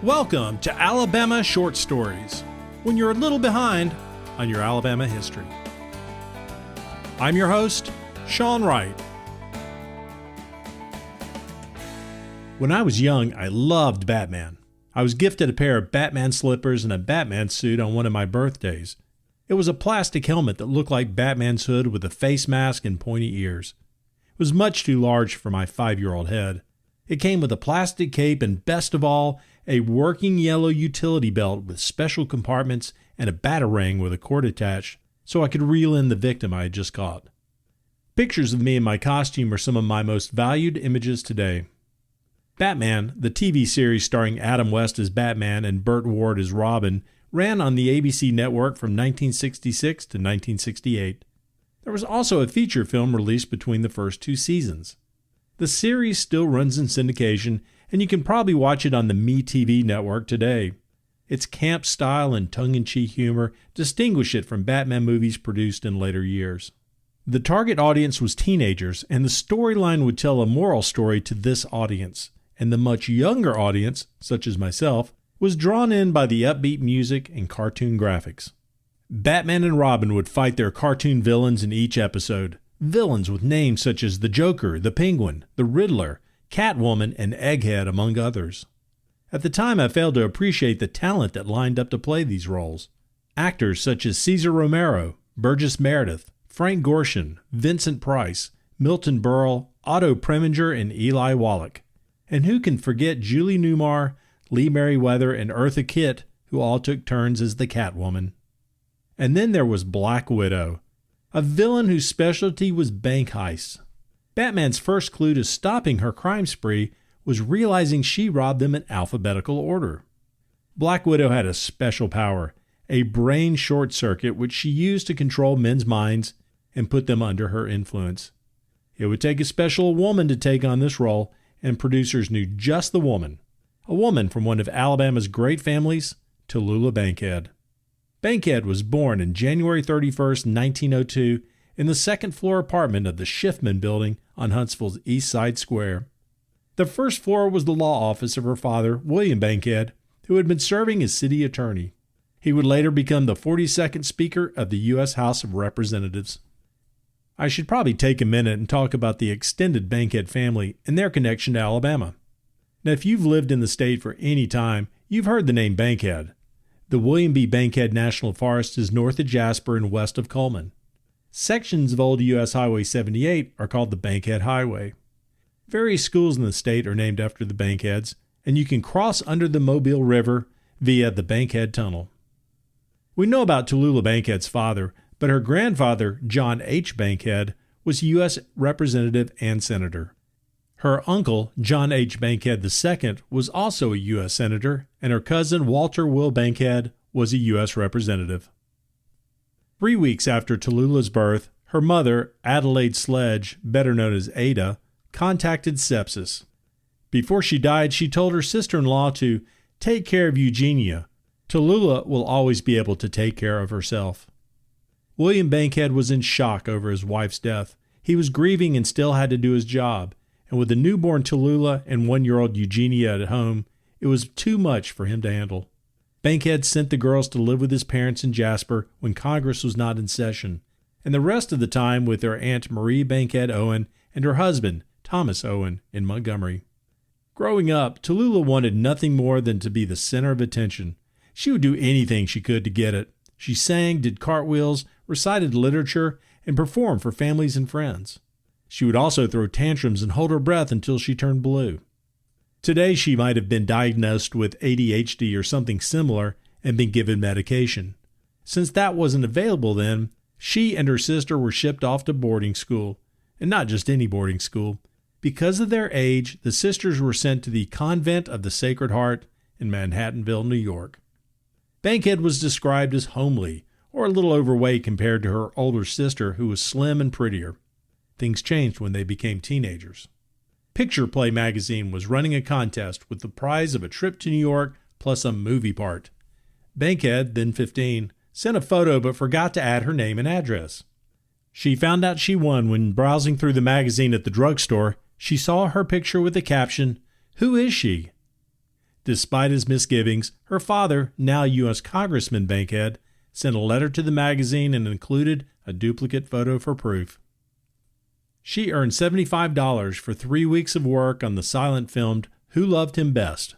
Welcome to Alabama Short Stories, when you're a little behind on your Alabama history. I'm your host, Sean Wright. When I was young, I loved Batman. I was gifted a pair of Batman slippers and a Batman suit on one of my birthdays. It was a plastic helmet that looked like Batman's hood with a face mask and pointy ears. It was much too large for my 5-year-old head. It came with a plastic cape and, best of all, a working yellow utility belt with special compartments and a batarang with a cord attached so I could reel in the victim I had just caught. Pictures of me in my costume are some of my most valued images today. Batman, the TV series starring Adam West as Batman and Burt Ward as Robin, ran on the ABC network from 1966 to 1968. There was also a feature film released between the first two seasons. The series still runs in syndication, and you can probably watch it on the MeTV network today. Its camp style and tongue-in-cheek humor distinguish it from Batman movies produced in later years. The target audience was teenagers, and the storyline would tell a moral story to this audience, and the much younger audience, such as myself, was drawn in by the upbeat music and cartoon graphics. Batman and Robin would fight their cartoon villains in each episode. Villains with names such as the Joker, the Penguin, the Riddler, Catwoman, and Egghead, among others. At the time, I failed to appreciate the talent that lined up to play these roles. Actors such as Cesar Romero, Burgess Meredith, Frank Gorshin, Vincent Price, Milton Berle, Otto Preminger, and Eli Wallach. And who can forget Julie Newmar, Lee Merriweather, and Eartha Kitt, who all took turns as the Catwoman. And then there was Black Widow, a villain whose specialty was bank heists. Batman's first clue to stopping her crime spree was realizing she robbed them in alphabetical order. Black Widow had a special power, a brain short circuit which she used to control men's minds and put them under her influence. It would take a special woman to take on this role, and producers knew just the woman, a woman from one of Alabama's great families, Tallulah Bankhead. Bankhead was born on January 31, 1902, in the second-floor apartment of the Schiffman Building on Huntsville's East Side Square. The first floor was the law office of her father, William Bankhead, who had been serving as city attorney. He would later become the 42nd Speaker of the U.S. House of Representatives. I should probably take a minute and talk about the extended Bankhead family and their connection to Alabama. Now, if you've lived in the state for any time, you've heard the name Bankhead. The William B. Bankhead National Forest is north of Jasper and west of Coleman. Sections of old U.S. Highway 78 are called the Bankhead Highway. Various schools in the state are named after the Bankheads, and you can cross under the Mobile River via the Bankhead Tunnel. We know about Tallulah Bankhead's father, but her grandfather, John H. Bankhead, was U.S. Representative and Senator. Her uncle, John H. Bankhead II, was also a U.S. Senator, and her cousin, Walter Will Bankhead, was a U.S. Representative. 3 weeks after Tallulah's birth, her mother, Adelaide Sledge, better known as Ada, contacted sepsis. Before she died, she told her sister-in-law to take care of Eugenia. Tallulah will always be able to take care of herself. William Bankhead was in shock over his wife's death. He was grieving and still had to do his job. And with a newborn Tallulah and 1-year-old Eugenia at home, it was too much for him to handle. Bankhead sent the girls to live with his parents in Jasper when Congress was not in session, and the rest of the time with their Aunt Marie Bankhead Owen and her husband, Thomas Owen, in Montgomery. Growing up, Tallulah wanted nothing more than to be the center of attention. She would do anything she could to get it. She sang, did cartwheels, recited literature, and performed for families and friends. She would also throw tantrums and hold her breath until she turned blue. Today, she might have been diagnosed with ADHD or something similar and been given medication. Since that wasn't available then, she and her sister were shipped off to boarding school, and not just any boarding school. Because of their age, the sisters were sent to the Convent of the Sacred Heart in Manhattanville, New York. Bankhead was described as homely, or a little overweight compared to her older sister, who was slim and prettier. Things changed when they became teenagers. Picture Play magazine was running a contest with the prize of a trip to New York plus a movie part. Bankhead, then 15, sent a photo but forgot to add her name and address. She found out she won when browsing through the magazine at the drugstore. She saw her picture with the caption, "Who is she?" Despite his misgivings, her father, now U.S. Congressman Bankhead, sent a letter to the magazine and included a duplicate photo for proof. She earned $75 for 3 weeks of work on the silent film Who Loved Him Best.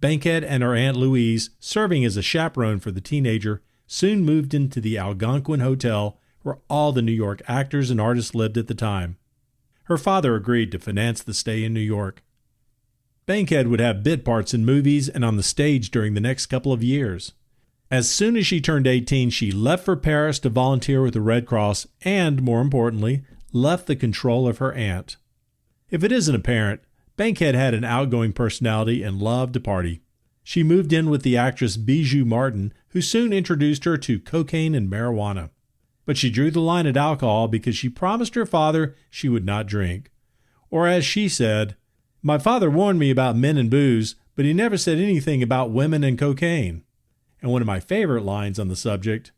Bankhead and her Aunt Louise, serving as a chaperone for the teenager, soon moved into the Algonquin Hotel where all the New York actors and artists lived at the time. Her father agreed to finance the stay in New York. Bankhead would have bit parts in movies and on the stage during the next couple of years. As soon as she turned 18, she left for Paris to volunteer with the Red Cross and, more importantly, left the control of her aunt. If it isn't apparent, Bankhead had an outgoing personality and loved to party. She moved in with the actress Bijou Martin, who soon introduced her to cocaine and marijuana. But she drew the line at alcohol because she promised her father she would not drink. Or as she said, "My father warned me about men and booze, but he never said anything about women and cocaine." And one of my favorite lines on the subject,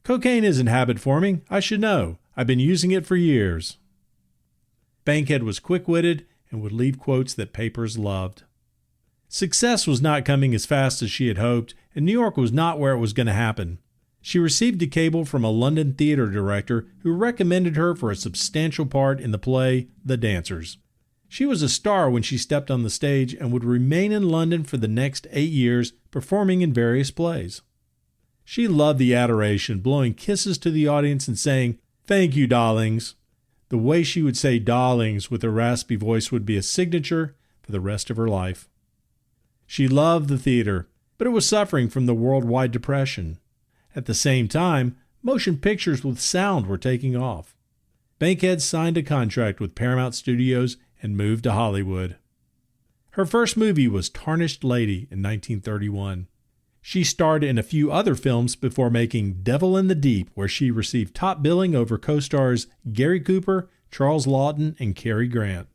"Cocaine isn't habit forming. I should know. I've been using it for years." Bankhead was quick-witted and would leave quotes that papers loved. Success was not coming as fast as she had hoped, and New York was not where it was going to happen. She received a cable from a London theater director who recommended her for a substantial part in the play The Dancers. She was a star when she stepped on the stage and would remain in London for the next 8 years, performing in various plays. She loved the adoration, blowing kisses to the audience and saying, "Thank you, darlings." The way she would say darlings with her raspy voice would be a signature for the rest of her life. She loved the theater, but it was suffering from the worldwide depression. At the same time, motion pictures with sound were taking off. Bankhead signed a contract with Paramount Studios and moved to Hollywood. Her first movie was Tarnished Lady in 1931. She starred in a few other films before making Devil in the Deep, where she received top billing over co-stars Gary Cooper, Charles Laughton, and Cary Grant.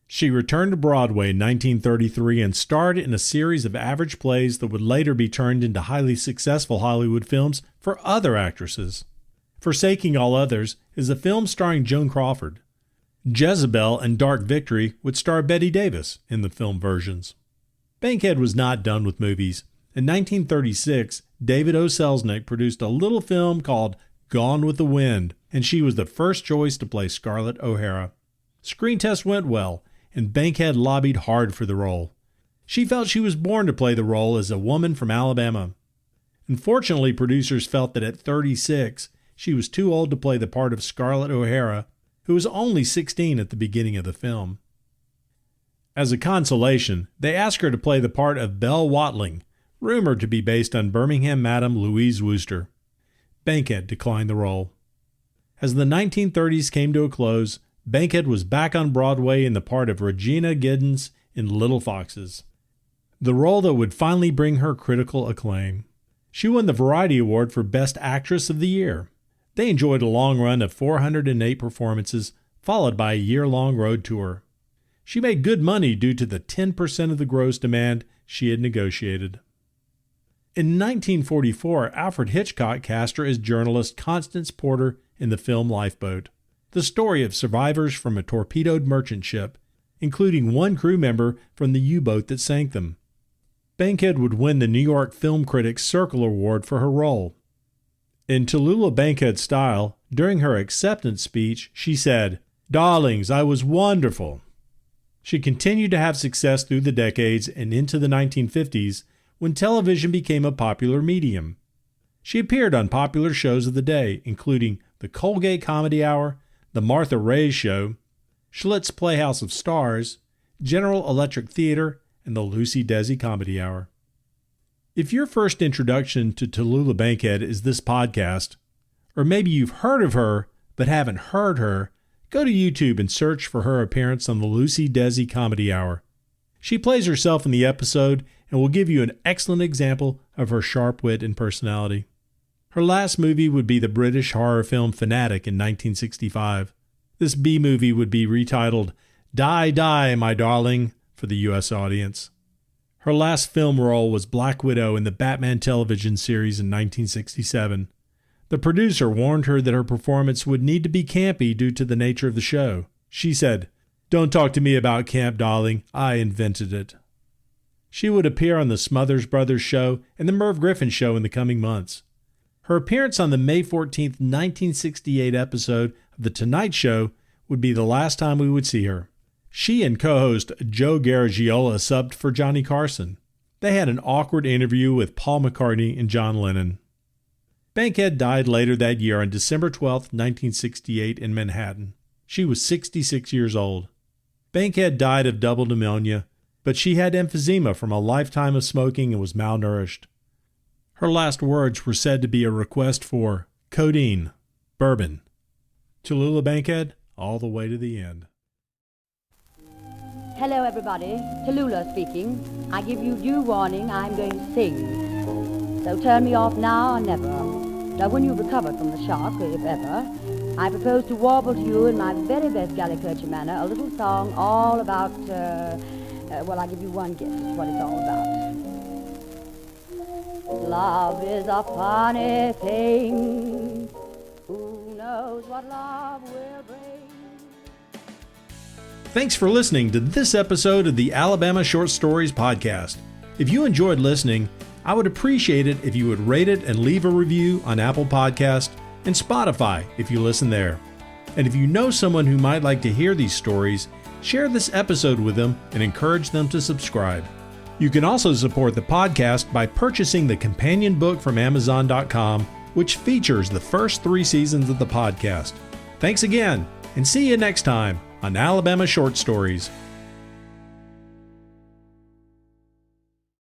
She returned to Broadway in 1933 and starred in a series of average plays that would later be turned into highly successful Hollywood films for other actresses. Forsaking All Others is a film starring Joan Crawford. Jezebel and Dark Victory would star Bette Davis in the film versions. Bankhead was not done with movies. In 1936, David O. Selznick produced a little film called Gone with the Wind, and she was the first choice to play Scarlett O'Hara. Screen tests went well, and Bankhead lobbied hard for the role. She felt she was born to play the role as a woman from Alabama. Unfortunately, producers felt that at 36, she was too old to play the part of Scarlett O'Hara, who was only 16 at the beginning of the film. As a consolation, they asked her to play the part of Belle Watling, rumored to be based on Birmingham Madam Louise Wooster. Bankhead declined the role. As the 1930s came to a close, Bankhead was back on Broadway in the part of Regina Giddens in Little Foxes, the role that would finally bring her critical acclaim. She won the Variety Award for Best Actress of the Year. They enjoyed a long run of 408 performances, followed by a year-long road tour. She made good money due to the 10% of the gross demand she had negotiated. In 1944, Alfred Hitchcock cast her as journalist Constance Porter in the film Lifeboat, the story of survivors from a torpedoed merchant ship, including one crew member from the U-boat that sank them. Bankhead would win the New York Film Critics Circle Award for her role. In Tallulah Bankhead style, during her acceptance speech, she said, "Darlings, I was wonderful." She continued to have success through the decades and into the 1950s, when television became a popular medium. She appeared on popular shows of the day, including the Colgate Comedy Hour, the Martha Raye Show, Schlitz Playhouse of Stars, General Electric Theater, and the Lucy Desi Comedy Hour. If your first introduction to Tallulah Bankhead is this podcast, or maybe you've heard of her but haven't heard her, go to YouTube and search for her appearance on the Lucy Desi Comedy Hour. She plays herself in the episode and will give you an excellent example of her sharp wit and personality. Her last movie would be the British horror film Fanatic in 1965. This B-movie would be retitled Die, Die, My Darling for the U.S. audience. Her last film role was Black Widow in the Batman television series in 1967. The producer warned her that her performance would need to be campy due to the nature of the show. She said, "Don't talk to me about camp, darling. I invented it." She would appear on the Smothers Brothers show and the Merv Griffin show in the coming months. Her appearance on the May 14, 1968 episode of The Tonight Show would be the last time we would see her. She and co-host Joe Garagiola subbed for Johnny Carson. They had an awkward interview with Paul McCartney and John Lennon. Bankhead died later that year on December 12, 1968 in Manhattan. She was 66 years old. Bankhead died of double pneumonia, but she had emphysema from a lifetime of smoking and was malnourished. Her last words were said to be a request for codeine, bourbon. Tallulah Bankhead, all the way to the end. Hello everybody, Tallulah speaking. I give you due warning, I'm going to sing. So turn me off now or never. Now when you've recovered from the shock, if ever, I propose to warble to you in my very best Galliculture manner a little song all about, well, I'll give you one guess as to what it's all about. Love is a funny thing. Who knows what love will bring? Thanks for listening to this episode of the Alabama Short Stories podcast. If you enjoyed listening, I would appreciate it if you would rate it and leave a review on Apple Podcast and Spotify if you listen there. And if you know someone who might like to hear these stories, share this episode with them and encourage them to subscribe. You can also support the podcast by purchasing the companion book from Amazon.com, which features the first 3 seasons of the podcast. Thanks again, and see you next time on Alabama Short Stories.